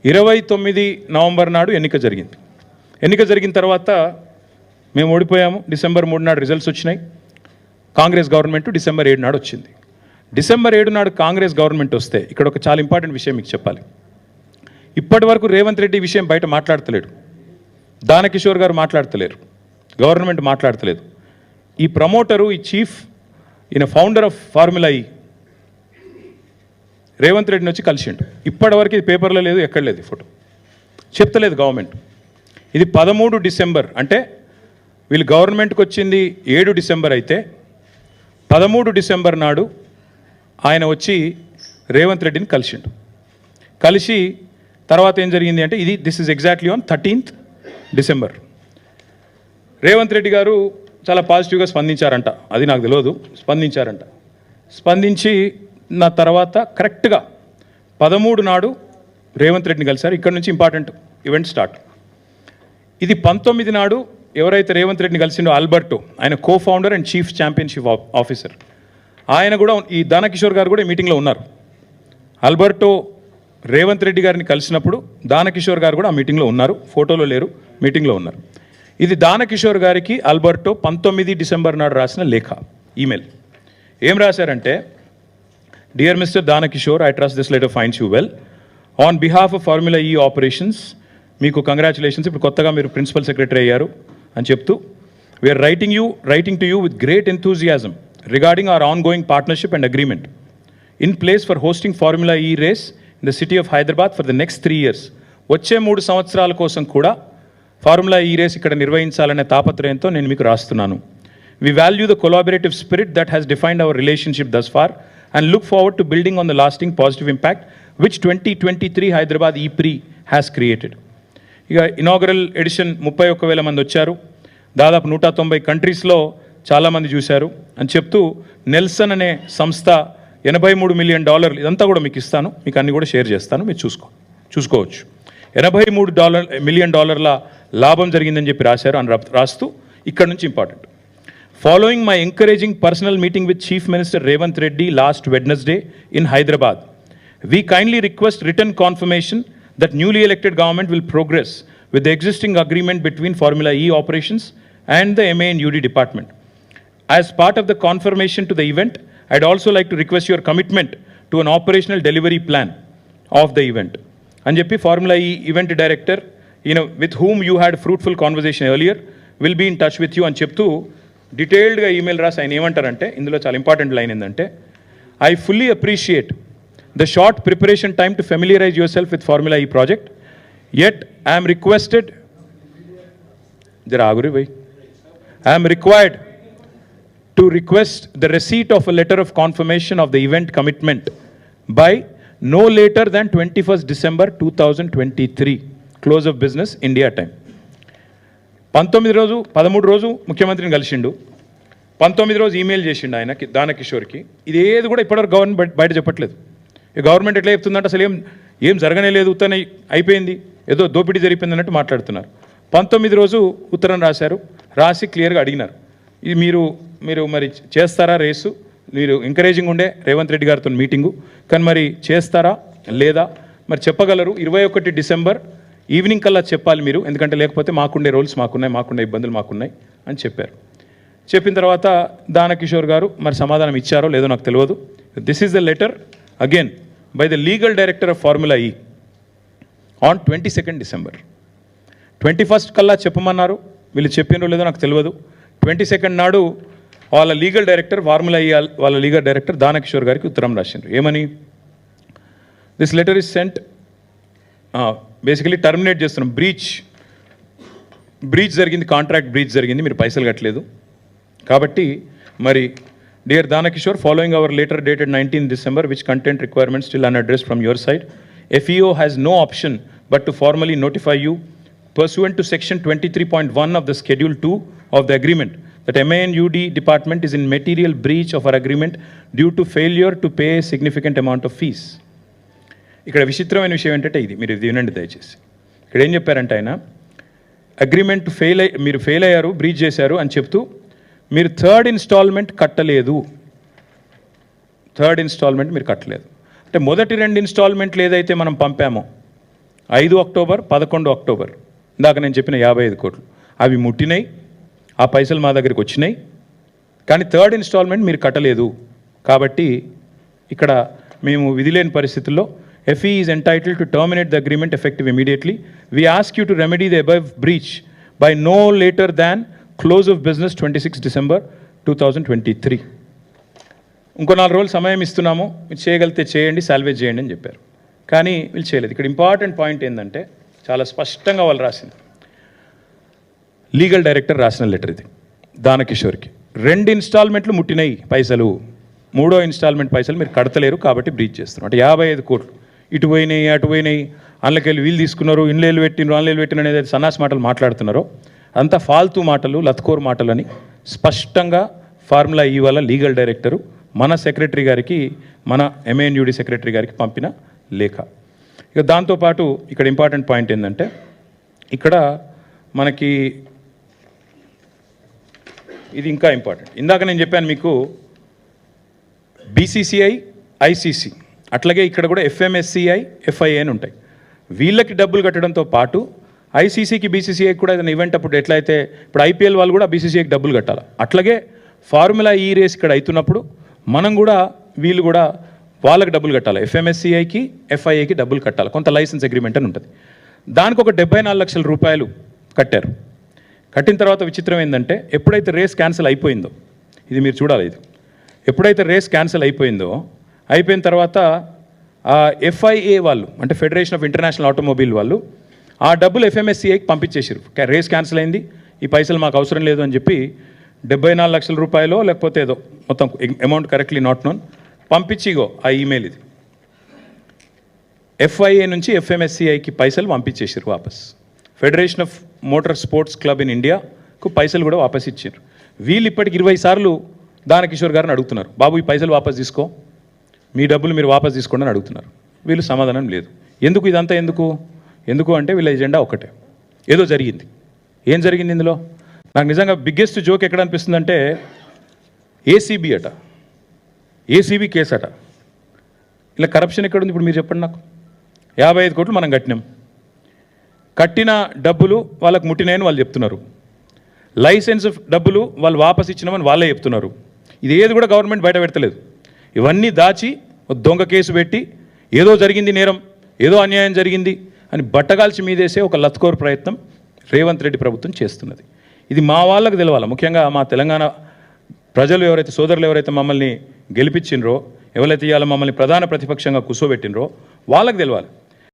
29 November నాడు ఎన్నిక జరిగింది. ఎన్నిక జరిగిన తర్వాత మేము ఓడిపోయాము. డిసెంబర్ 3 నాడు రిజల్ట్స్ వచ్చినాయి. కాంగ్రెస్ గవర్నమెంట్ డిసెంబర్ 7 నాడు వచ్చింది. డిసెంబర్ 7 నాడు కాంగ్రెస్ గవర్నమెంట్ వస్తే ఇక్కడ ఒక చాలా ఇంపార్టెంట్ విషయం మీకు చెప్పాలి. ఇప్పటి వరకు రేవంత్ రెడ్డి విషయం బయట మాట్లాడతలేడు, దానకిషోర్ గారు మాట్లాడతలేరు, గవర్నమెంట్ మాట్లాడతలేదు. ఈ ప్రమోటరు, ఈ చీఫ్, ఈయన ఫౌండర్ ఆఫ్ ఫార్ములా ఈ రేవంత్ రెడ్డిని వచ్చి కలిసిండు. ఇప్పటివరకు ఇది పేపర్లో లేదు, ఎక్కడ లేదు, ఫోటో చెప్తలేదు గవర్నమెంట్. ఇది 13 డిసెంబర్, అంటే వీళ్ళు గవర్నమెంట్కి వచ్చింది 7 డిసెంబర్ అయితే 13 డిసెంబర్ నాడు ఆయన వచ్చి రేవంత్ రెడ్డిని కలిసిండు. కలిసి తర్వాత ఏం జరిగింది అంటే this is exactly on 13th December. Revanth Reddy గారు చాలా పాజిటివ్గా స్పందించారంట, అది నాకు తెలియదు, స్పందించారంట. స్పందించి నా తర్వాత కరెక్ట్గా 13 నాడు రేవంత్ రెడ్డిని కలిశారు. ఇక్కడ నుంచి ఇంపార్టెంట్ ఈవెంట్ స్టార్ట్. ఇది 19 నాడు ఎవరైతే రేవంత్ రెడ్డిని కలిసిండో ఆల్బర్టో, ఆయన co founder and chief championship officer, ఆయన కూడా, ఈ దానకిషోర్ గారు కూడా ఈ మీటింగ్లో ఉన్నారు. ఆల్బర్టో రేవంత్ రెడ్డి గారిని కలిసినప్పుడు దానకిషోర్ గారు కూడా ఆ మీటింగ్లో ఉన్నారు, ఫోటోలో లేరు, మీటింగ్లో ఉన్నారు. ఇది దానకిషోర్ గారికి ఆల్బర్టో 19 డిసెంబర్ నాడు రాసిన లేఖ, ఈమెయిల్. ఏం రాశారంటే, dear mister Danakishore, I trust this letter finds you well. On behalf of formula E operations, మీకు కంగ్రాచులేషన్స్, ఇప్పుడు కొత్తగా మీరు ప్రిన్సిపల్ సెక్రటరీ అయ్యారు అని చెప్తూ, we are writing to you with great enthusiasm regarding our on going partnership and agreement in place for hosting formula E race in the city of Hyderabad for the next 3 years. వచ్చే 3 సంవత్సరాల కోసం కూడా formula E race ఇక్కడ నిర్వహించాలనే తాపత్రయంతో నేను మీకు రాస్తున్నాను. We value the collaborative spirit that has defined our relationship thus far and look forward to building on the lasting positive impact which 2023 Hyderabad E prix has created. ఇక inaugural edition 31,000 మంది వచ్చారు, దాదాపు 190 కంట్రీస్లో చాలామంది చూశారు అని చెప్తూ, నెల్సన్ అనే సంస్థ $83 million, ఇదంతా కూడా మీకు ఇస్తాను, మీకు అన్ని కూడా షేర్ చేస్తాను, మీరు చూసుకోవచ్చు. $83 million లాభం జరిగిందని చెప్పి రాశారు అని రాస్తూ, ఇక్కడ నుంచి important. Following my encouraging personal meeting with chief minister Revanth Reddy last Wednesday in Hyderabad, we kindly request written confirmation that newly elected government will progress with the existing agreement between Formula E operations and the MA and UD department. As part of the confirmation to the event, I'd also like to request your commitment to an operational delivery plan of the event. And చెప్పి Formula E event director, with whom you had fruitful conversation earlier, will be in touch with you అని చెప్తూ డీటెయిల్డ్గా email రాసి ఆయన ఏమంటారంటే, ఇందులో చాలా important line ఏంటంటే, I fully appreciate the short preparation time to familiarize yourself with Formula E project, yet I am required to request the receipt of a letter of confirmation of the event commitment by no later than 21st December 2023, close of business India time. 13 రోజు ముఖ్యమంత్రిని కలిసిండు, 19 రోజు email చేసిండు ఆయనకి, దానకిషోర్కి. ఇది ఏది కూడా ఇప్పటివరకు government బయట చెప్పట్లేదు. గవర్నమెంట్ ఎట్లా చెప్తుందంటే అసలు ఏం జరగనే లేదు, ఉత్తనే అయిపోయింది, ఏదో దోపిడీ జరిగిపోయింది అన్నట్టు మాట్లాడుతున్నారు. 19 రోజు ఉత్తరం రాశారు, రాసి క్లియర్గా అడిగినారు, ఇది మీరు మరి చేస్తారా రేసు, మీరు ఎంకరేజింగ్ ఉండే రేవంత్ రెడ్డి గారితో మీటింగు, కానీ మరి చేస్తారా లేదా మరి చెప్పగలరు, 21 డిసెంబర్ ఈవినింగ్ కల్లా చెప్పాలి మీరు, ఎందుకంటే లేకపోతే మాకుండే రూల్స్ మాకుండే ఇబ్బందులు మాకున్నాయి అని చెప్పారు. చెప్పిన తర్వాత దానకిషోర్ గారు మరి సమాధానం ఇచ్చారో లేదో నాకు తెలియదు. This is the letter again by the legal director of Formula E on 22nd December. 21st కల్లా చెప్పమన్నారు, వీళ్ళు చెప్పినో లేదో నాకు తెలియదు. 22nd నాడు వాళ్ళ లీగల్ డైరెక్టర్, ఫార్ములా ఈ వాళ్ళ లీగల్ డైరెక్టర్ దానకిషోర్ గారికి ఉత్తరం రాసిండ్రు. ఏమని, this letter is sent, basically terminate చేస్తున్నాం, బ్రీచ్ జరిగింది, కాంట్రాక్ట్ బ్రీచ్ జరిగింది, మీరు పైసలు కట్టలేదు కాబట్టి మరి Dear Danakishore, following our letter dated 19th December, which content requirements still unaddressed from your side, FEO has no option but to formally notify you, pursuant to section 23.1 of the schedule 2 of the agreement, that MA and UD department is in material breach of our agreement due to failure to pay a significant amount of fees. ఇక్కడ విచిత్రమైన విషయం ఏంటంటే, ఇది మీరు వినండి దయచేసి. ఇక్కడ ఏం చెప్పారంటే, ఆయన అగ్రిమెంట్ మీరు ఫెయిల్ అయ్యారు, బ్రీచ్ చేశారు అని చెప్తూ, మీరు థర్డ్ ఇన్స్టాల్మెంట్ మీరు కట్టలేదు. అంటే మొదటి 2 ఇన్స్టాల్మెంట్లు ఏదైతే మనం పంపామో 5 అక్టోబర్ 11 అక్టోబర్ ఇందాక నేను చెప్పిన 55 కోట్లు అవి ముట్టినాయి, ఆ పైసలు మా దగ్గరికి వచ్చినాయి. కానీ థర్డ్ ఇన్స్టాల్మెంట్ మీరు కట్టలేదు కాబట్టి ఇక్కడ మేము విధిలేని పరిస్థితుల్లో FE is entitled to terminate the agreement effective immediately. We ask you to remedy the above breach by no later than close of business 26 December 2023. ఇంకో 4 రోజులు సమయం ఇస్తున్నాము, మీరు చేయగలిగితే చేయండి, సాల్వేజ్ చేయండి అని చెప్పారు. కానీ వీళ్ళు చేయలేదు. ఇక్కడ ఇంపార్టెంట్ పాయింట్ ఏంటంటే చాలా స్పష్టంగా వాళ్ళు రాసింది, లీగల్ డైరెక్టర్ రాసిన లెటర్ ఇది దానకిషోర్కి. 2 ఇన్స్టాల్మెంట్లు ముట్టినాయి పైసలు, 3వ ఇన్స్టాల్మెంట్ పైసలు మీరు కడతలేరు కాబట్టి బ్రీచ్ చేస్తున్నారు. అంటే 55 కోట్లు ఇటు పోయినాయి అటు పోయినాయి, అందులోకెళ్ళి వీళ్ళు తీసుకున్నారు, ఇన్లేలు పెట్టినారు అన్లేలు పెట్టిన అనేది సన్నాసి మాటలు మాట్లాడుతున్నారో అంతా ఫాల్తూ మాటలు, లత్కోర్ మాటలని స్పష్టంగా ఫార్ములా ఈ వల్ల లీగల్ డైరెక్టరు మన సెక్రటరీ గారికి, మన MANUD సెక్రటరీ గారికి పంపిన లేఖ. ఇక దాంతోపాటు ఇక్కడ ఇంపార్టెంట్ పాయింట్ ఏంటంటే ఇక్కడ మనకి ఇది ఇంకా ఇంపార్టెంట్. ఇందాక నేను చెప్పాను మీకు BCCI, ICC, అట్లాగే ఇక్కడ కూడా FMSCI, FIA అని ఉంటాయి. వీళ్ళకి డబ్బులు కట్టడంతో పాటు ICCకి BCCIకి కూడా ఏదైనా ఈవెంట్ అప్పుడు ఎట్లయితే ఇప్పుడు IPL వాళ్ళు కూడా BCCIకి డబ్బులు కట్టాలి, అట్లాగే ఫార్ములా ఈ రేస్ ఇక్కడ అవుతున్నప్పుడు మనం కూడా వీళ్ళు కూడా వాళ్ళకి డబ్బులు కట్టాలి, FMSCIకి FIAకి డబ్బులు కట్టాలి, కొంత లైసెన్స్ అగ్రిమెంట్ అని ఉంటుంది. దానికి ఒక 74 లక్షల రూపాయలు కట్టారు. కట్టిన తర్వాత విచిత్రం ఏంటంటే ఎప్పుడైతే రేస్ క్యాన్సిల్ అయిపోయిందో, ఇది మీరు చూడాలి, ఇది ఎప్పుడైతే రేస్ క్యాన్సిల్ అయిపోయిందో, అయిపోయిన తర్వాత FIA వాళ్ళు అంటే ఫెడరేషన్ ఆఫ్ ఇంటర్నేషనల్ ఆటోమొబైల్ వాళ్ళు ఆ డబ్బులు FMSCIకి పంపించేసారు. రేస్ క్యాన్సిల్ అయింది, ఈ పైసలు మాకు అవసరం లేదు అని చెప్పి 74 లక్షల రూపాయలు లేకపోతే ఏదో మొత్తం అమౌంట్ కరెక్ట్లీ నాట్ నోన్ పంపించిగో ఆ ఈమెయిల్ ఇది FIA నుంచి FMSCIకి పైసలు పంపించేసారు వాపస్. Federation of motor sports club in ఇండియాకు పైసలు కూడా వాపస్ ఇచ్చారు. వీళ్ళు ఇప్పటికి 20 సార్లు దానకిషోర్ గారిని అడుగుతున్నారు, బాబు ఈ పైసలు వాపస్ తీసుకో, మీ డబ్బులు మీరు వాపస్ తీసుకోండి అని అడుగుతున్నారు. వీళ్ళు సమాధానం లేదు. ఎందుకు ఇదంతా ఎందుకు అంటే వీళ్ళ ఎజెండా ఒకటే, ఏదో జరిగింది. ఏం జరిగింది ఇందులో? నాకు నిజంగా బిగ్గెస్ట్ జోక్ ఎక్కడ అనిపిస్తుందంటే ACB అట, ACB కేసు అట. ఇలా కరప్షన్ ఎక్కడుంది ఇప్పుడు మీరు చెప్పండి నాకు. 55 కోట్లు మనం కట్టినాం, కట్టిన డబ్బులు వాళ్ళకు ముట్టినాయని వాళ్ళు చెప్తున్నారు, లైసెన్స్ డబ్బులు వాళ్ళు వాపస్ ఇచ్చినామని వాళ్ళే చెప్తున్నారు. ఇది ఏది కూడా గవర్నమెంట్ బయట పెడతలేదు. ఇవన్నీ దాచి దొంగ కేసు పెట్టి ఏదో జరిగింది నేరం, ఏదో అన్యాయం జరిగింది అని బట్టగాల్చి మీదేసే ఒక లత్కోర్ ప్రయత్నం రేవంత్ రెడ్డి ప్రభుత్వం చేస్తున్నది. ఇది మా వాళ్ళకు తెలవాలి, ముఖ్యంగా మా తెలంగాణ ప్రజలు ఎవరైతే సోదరులు ఎవరైతే మమ్మల్ని గెలిపించినరో, ఎవరైతే ఇవాళ మమ్మల్ని ప్రధాన ప్రతిపక్షంగా కూర్చోబెట్టినరో వాళ్ళకి తెలవాలి.